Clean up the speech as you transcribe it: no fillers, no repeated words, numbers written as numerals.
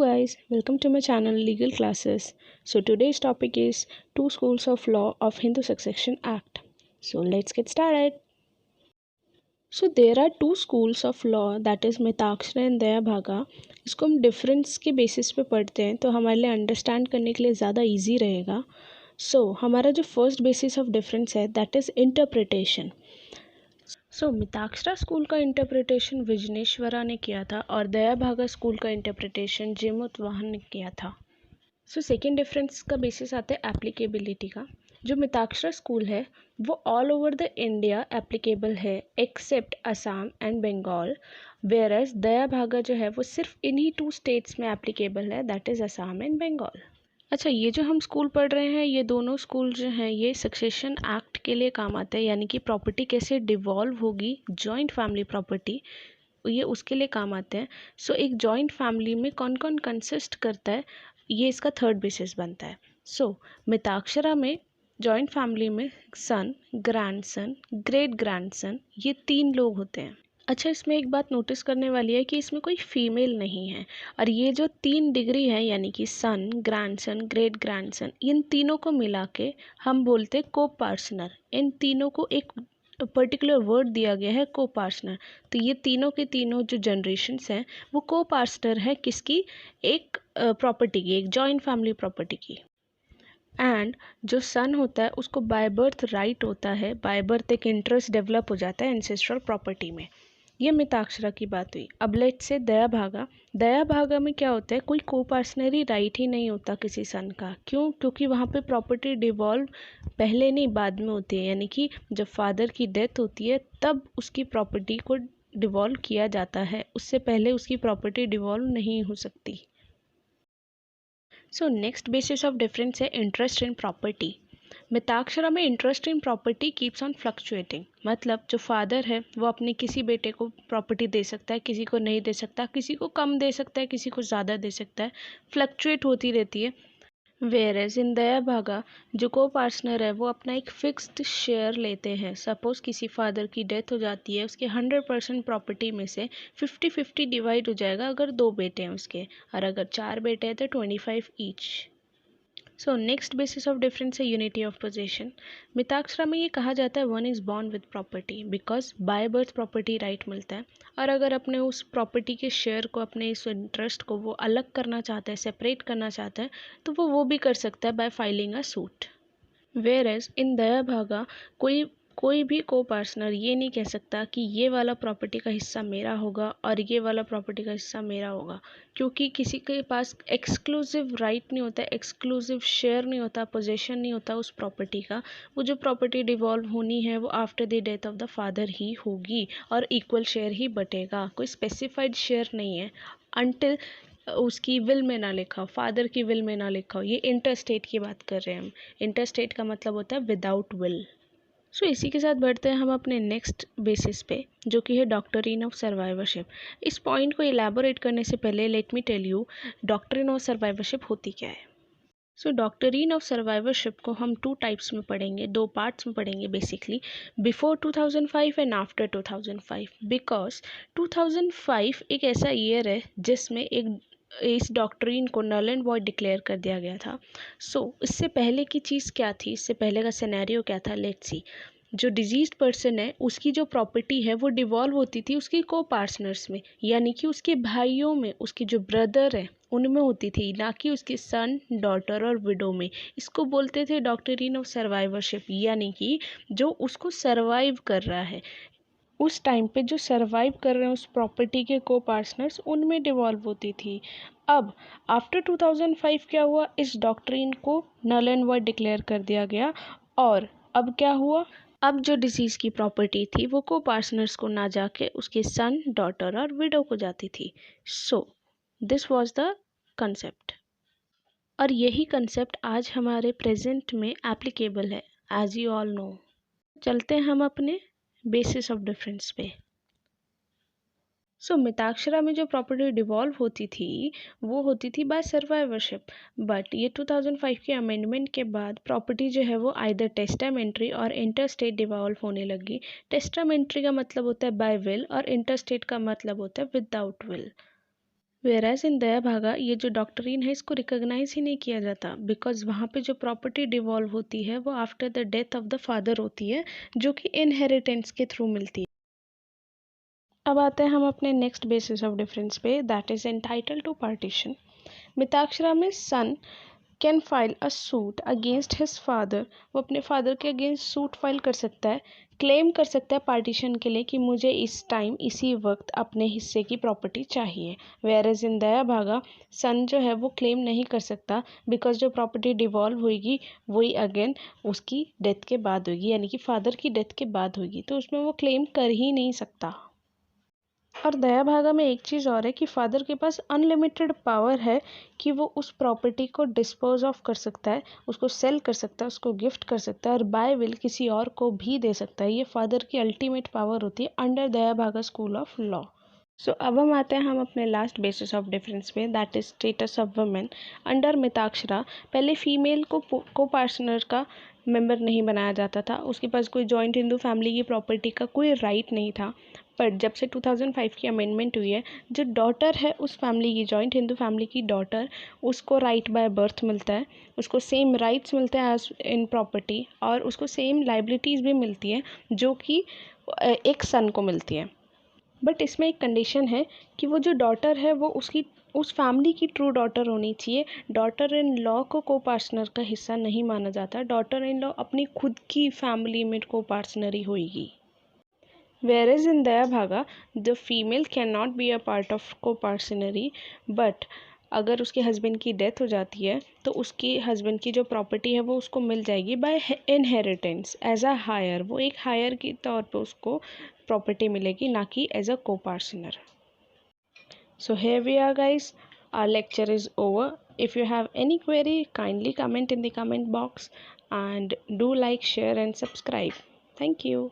guys, welcome to my channel Legal Classes. So today's topic is two schools of law of Hindu Succession Act. So let's get started. So there are two schools of law, that is Mitakshara and Dayabhaga. इसको हम difference के basis पे पढ़ते हैं तो हमारे लिए understand करने के लिए ज़्यादा इजी रहेगा. सो हमारा जो फर्स्ट बेसिस ऑफ डिफरेंस है that is interpretation. So Mitakshara school का इंटरप्रिटेशन विजनेश्वरा ने किया था और दया भागा स्कूल का इंटरप्रिटेशन जेमुतवाहन ने किया था. सो सेकेंड डिफरेंस का बेसिस आता है एप्लीकेबिलिटी का. जो मिताक्षरा स्कूल है वो all over the India applicable है except Assam and Bengal, where as Dayabhaga जो है वो सिर्फ इन्हीं टू स्टेट्स में एप्लीकेबल है, that is Assam and Bengal. अच्छा, ये जो हम स्कूल पढ़ रहे हैं ये दोनों स्कूल जो हैं ये सक्सेशन एक्ट के लिए काम आते हैं, यानी कि प्रॉपर्टी कैसे डिवॉल्व होगी जॉइंट फैमिली प्रॉपर्टी, ये उसके लिए काम आते हैं. सो एक जॉइंट फैमिली में कौन कौन कंसिस्ट करता है ये इसका थर्ड बेसिस बनता है. सो मिताक्षरा में जॉइंट फैमिली में सन, ग्रैंडसन, ग्रेट ग्रैंडसन ये तीन लोग होते हैं. अच्छा, इसमें एक बात नोटिस करने वाली है कि इसमें कोई फीमेल नहीं है और ये जो तीन डिग्री है यानी कि सन, ग्रैंडसन, ग्रेट ग्रैंडसन, इन तीनों को मिला के हम बोलते हैं को पार्टनर. इन तीनों को एक पर्टिकुलर वर्ड दिया गया है को पार्टनर. तो ये तीनों के तीनों जो जनरेशन्स हैं वो को पार्टनर है किसकी, एक प्रॉपर्टी की, एक जॉइंट फैमिली प्रॉपर्टी की. एंड जो सन होता है उसको बाय बर्थ राइट होता है, बाय बर्थ एक इंटरेस्ट डेवलप हो जाता है एंसेस्ट्रल प्रॉपर्टी में. ये मिताक्षरा की बात हुई. अब लेट से दया भागा. दया भागा में क्या होता है, कोई को पार्टनरी राइट ही नहीं होता किसी सन का. क्यों? क्योंकि वहाँ पे प्रॉपर्टी डिवॉल्व पहले नहीं बाद में होती है, यानी कि जब फादर की डेथ होती है तब उसकी प्रॉपर्टी को डिवॉल्व किया जाता है, उससे पहले उसकी प्रॉपर्टी डिवॉल्व नहीं हो सकती. So next basis of difference है इंटरेस्ट इन प्रॉपर्टी. मिताक्षरा में interest in property keeps on fluctuating. मतलब जो फादर है वो अपने किसी बेटे को प्रॉपर्टी दे सकता है, किसी को नहीं दे सकता, किसी को कम दे सकता है, किसी को ज़्यादा दे सकता है, फ्लक्चुएट होती रहती है. Where as in Dayabhaga जो को पार्टनर है वो अपना एक फिक्स्ड शेयर लेते हैं. सपोज किसी फादर की डेथ हो जाती है, उसके 100% प्रॉपर्टी में से 50-50 डिवाइड हो जाएगा अगर दो बेटे हैं उसके, और अगर चार बेटे हैं तो 25 each. So next basis of difference है यूनिटी ऑफ पोजेशन. मिताक्षरा में ये कहा जाता है one is born with property because by birth property right मिलता है, और अगर अपने उस प्रॉपर्टी के शेयर को, अपने इस इंटरेस्ट को वो अलग करना चाहता है, सेपरेट करना चाहता है, तो वो भी कर सकता है by filing a suit. Where as in Dayabhaga कोई भी को पार्टनर ये नहीं कह सकता कि ये वाला प्रॉपर्टी का हिस्सा मेरा होगा और ये वाला प्रॉपर्टी का हिस्सा मेरा होगा, क्योंकि किसी के पास एक्सक्लूसिव राइट नहीं होता, एक्सक्लूसिव शेयर नहीं होता, पोजेशन नहीं होता उस प्रॉपर्टी का. वो जो प्रॉपर्टी डिवॉल्व होनी है वो after the death of the father ही होगी और इक्वल शेयर ही बटेगा. कोई स्पेसिफाइड शेयर नहीं है अनटिल उसकी विल में ना लिखा हो, फादर की विल में ना लिखा हो. ये इंटरस्टेट की बात कर रहे हैं हम. इंटरस्टेट का मतलब होता है विदाउट विल. सो इसी के साथ बढ़ते हैं हम अपने नेक्स्ट बेसिस पे जो कि है डॉक्ट्रिन ऑफ सर्वाइवरशिप. इस पॉइंट को इलेबोरेट करने से पहले let me tell you doctrine of survivorship होती क्या है. सो डॉक्ट्रिन ऑफ सर्वाइवरशिप को हम टू टाइप्स में पढ़ेंगे, दो पार्ट्स में पढ़ेंगे basically, before 2005 and after 2005. Because 2005 एक ऐसा ईयर है जिसमें एक इस डॉक्ट्रिन को नल एंड वॉइड डिक्लेयर कर दिया गया था. सो इससे पहले की चीज़ क्या थी, इससे पहले का सिनेरियो क्या था, लेट्स सी. जो डिजीज्ड पर्सन है उसकी जो प्रॉपर्टी है वो डिवॉल्व होती थी उसकी को पार्टनर्स में, यानी कि उसके भाइयों में, उसके जो ब्रदर है उनमें होती थी, ना कि उसके सन, डॉटर और विडो में. इसको बोलते थे डॉक्ट्रिन ऑफ सर्वाइवरशिप, यानी कि जो उसको सर्वाइव कर रहा है उस टाइम पे, जो सर्वाइव कर रहे हैं उस प्रॉपर्टी के को पार्टनर्स, उनमें डिवॉल्व होती थी. अब आफ्टर 2005 क्या हुआ, इस डॉक्ट्रिन को नल एंड वॉइड डिक्लेयर कर दिया गया. और अब क्या हुआ, अब जो डिसीज़ की प्रॉपर्टी थी वो को पार्टनर्स को ना जाके उसके सन, डॉटर और विडो को जाती थी. So this was the concept, और यही कंसेप्ट आज हमारे प्रेजेंट में एप्लीकेबल है एज यू ऑल नो. चलते हैं हम अपने बेसिस ऑफ डिफरेंस पे. सो मिताक्षरा में जो प्रॉपर्टी डिवॉल्व होती थी वो होती थी बाय सर्वाइवरशिप, बट ये 2005 के अमेंडमेंट के बाद प्रॉपर्टी जो है वो आइदर टेस्टामेंट्री और इंटरस्टेट डिवॉल्व होने लगी. टेस्टामेंट्री का मतलब होता है बाय विल और इंटरस्टेट का मतलब होता है विदाउट विल. वेराज इन दया भागा ये जो डॉक्ट्रिन है इसको रिकॉग्नाइज ही नहीं किया जाता, बिकॉज वहाँ पे जो प्रॉपर्टी डिवॉल्व होती है वो after the death of the father होती है, जो कि इनहेरिटेंस के थ्रू मिलती है। अब आते हैं हम अपने नेक्स्ट बेसिस ऑफ डिफरेंस पे, that is entitle to partition. Mitakshara में son can file a suit against his father, वो अपने फादर के अगेंस्ट सूट फाइल कर सकता है, क्लेम कर सकता है पार्टीशन के लिए कि मुझे इस टाइम इसी वक्त अपने हिस्से की प्रॉपर्टी चाहिए। वेयर एज इन दया भागा सन जो है वो क्लेम नहीं कर सकता, बिकॉज जो प्रॉपर्टी डिवॉल्व होगी वही अगेन उसकी डेथ के बाद होगी, यानी कि फादर की डेथ के बाद होगी, तो उसमें वो क्लेम कर ही नहीं सकता। और दया भागा में एक चीज़ और है कि फादर के पास अनलिमिटेड पावर है कि वो उस प्रॉपर्टी को डिस्पोज ऑफ कर सकता है, उसको सेल कर सकता है, उसको गिफ्ट कर सकता है और बाय विल किसी और को भी दे सकता है। ये फादर की अल्टीमेट पावर होती है अंडर दया भागा स्कूल ऑफ लॉ। सो अब हम आते हैं हम अपने लास्ट बेसिस ऑफ डिफरेंस पे, that is status of women under Mitakshara. पहले फीमेल को को पार्टनर का मेंबर नहीं बनाया जाता था, उसके पास कोई जॉइंट हिंदू फैमिली की प्रॉपर्टी का कोई राइट नहीं था। पर जब से 2005 की अमेंडमेंट हुई है, जो डॉटर है उस फैमिली की, जॉइंट हिंदू फैमिली की डॉटर, उसको राइट बाय बर्थ मिलता है, उसको सेम राइट्स मिलते हैं एज इन प्रॉपर्टी, और उसको सेम लाइबिलिटीज़ भी मिलती हैं जो कि एक सन को मिलती है। बट इसमें एक कंडीशन है कि वो जो डॉटर है वो उसकी उस फैमिली की ट्रू डॉटर होनी चाहिए। डॉटर इन लॉ को पार्टनर का हिस्सा नहीं माना जाता, डॉटर इन लॉ अपनी खुद की फैमिली में को पार्टनरी होगी। Whereas in दया भागा the female can not be a part of को पार्सनरी, बट अगर उसके हस्बैंड की डेथ हो जाती है तो उसकी हस्बैंड की जो प्रॉपर्टी है वो उसको मिल जाएगी by inheritance as a heir, वो एक हायर के तौर पे उसको प्रॉपर्टी मिलेगी, ना कि एज अ को partner. So here we are guys, our lecture is over. If you have any query, kindly comment in the comment box and do like, share and subscribe. Thank you.